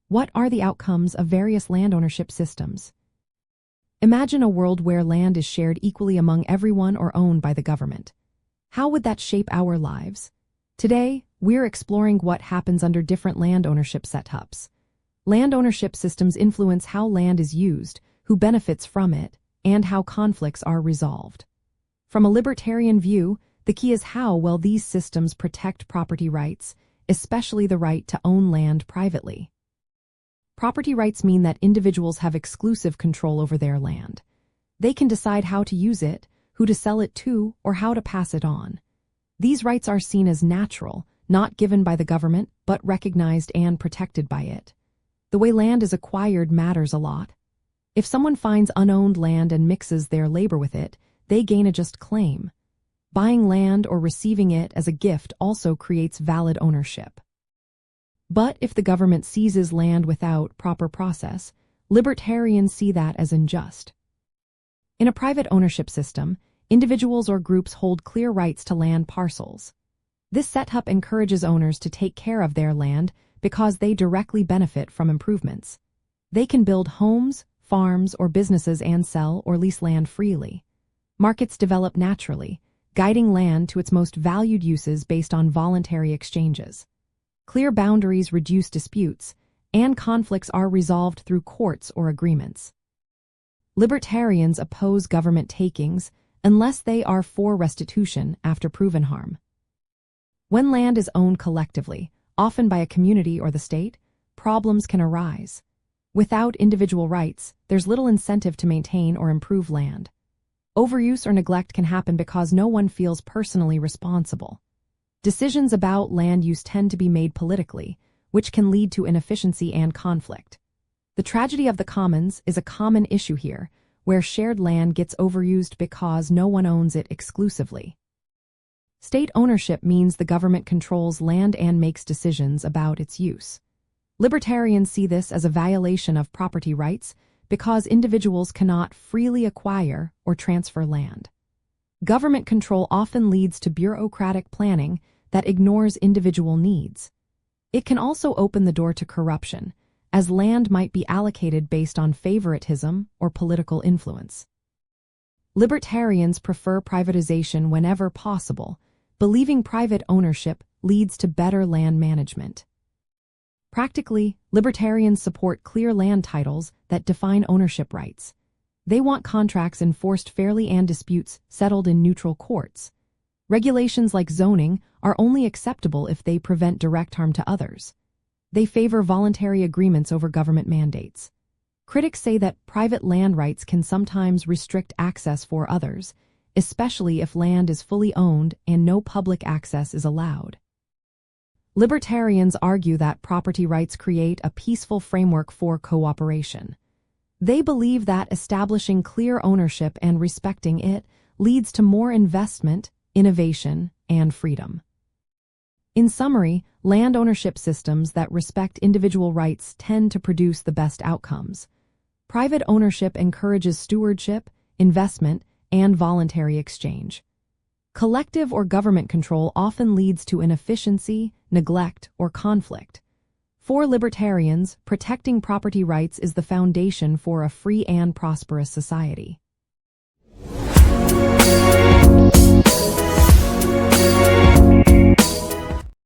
What are the outcomes of various land ownership systems? Imagine a world where land is shared equally among everyone or owned by the government. How would that shape our lives? Today, we're exploring what happens under different land ownership setups. Land ownership systems influence how land is used, who benefits from it, and how conflicts are resolved. From a libertarian view, the key is how well these systems protect property rights, especially the right to own land privately. Property rights mean that individuals have exclusive control over their land. They can decide how to use it, who to sell it to, or how to pass it on. These rights are seen as natural, not given by the government, but recognized and protected by it. The way land is acquired matters a lot. If someone finds unowned land and mixes their labor with it, they gain a just claim. Buying land or receiving it as a gift also creates valid ownership. But if the government seizes land without proper process, libertarians see that as unjust. In a private ownership system, individuals or groups hold clear rights to land parcels. This setup encourages owners to take care of their land because they directly benefit from improvements. They can build homes, farms, or businesses and sell or lease land freely. Markets develop naturally, guiding land to its most valued uses based on voluntary exchanges. Clear boundaries reduce disputes, and conflicts are resolved through courts or agreements. Libertarians oppose government takings unless they are for restitution after proven harm. When land is owned collectively, often by a community or the state, problems can arise. Without individual rights, there's little incentive to maintain or improve land. Overuse or neglect can happen because no one feels personally responsible. Decisions about land use tend to be made politically, which can lead to inefficiency and conflict. The tragedy of the commons is a common issue here, where shared land gets overused because no one owns it exclusively. State ownership means the government controls land and makes decisions about its use. Libertarians see this as a violation of property rights because individuals cannot freely acquire or transfer land. Government control often leads to bureaucratic planning that ignores individual needs. It can also open the door to corruption, as land might be allocated based on favoritism or political influence. Libertarians prefer privatization whenever possible, believing private ownership leads to better land management. Practically, libertarians support clear land titles that define ownership rights. They want contracts enforced fairly and disputes settled in neutral courts. Regulations like zoning are only acceptable if they prevent direct harm to others. They favor voluntary agreements over government mandates. Critics say that private land rights can sometimes restrict access for others, especially if land is fully owned and no public access is allowed. Libertarians argue that property rights create a peaceful framework for cooperation. They believe that establishing clear ownership and respecting it leads to more investment, innovation, and freedom. In summary, land ownership systems that respect individual rights tend to produce the best outcomes. Private ownership encourages stewardship, investment, and voluntary exchange. Collective or government control often leads to inefficiency, neglect, or conflict. For libertarians, protecting property rights is the foundation for a free and prosperous society.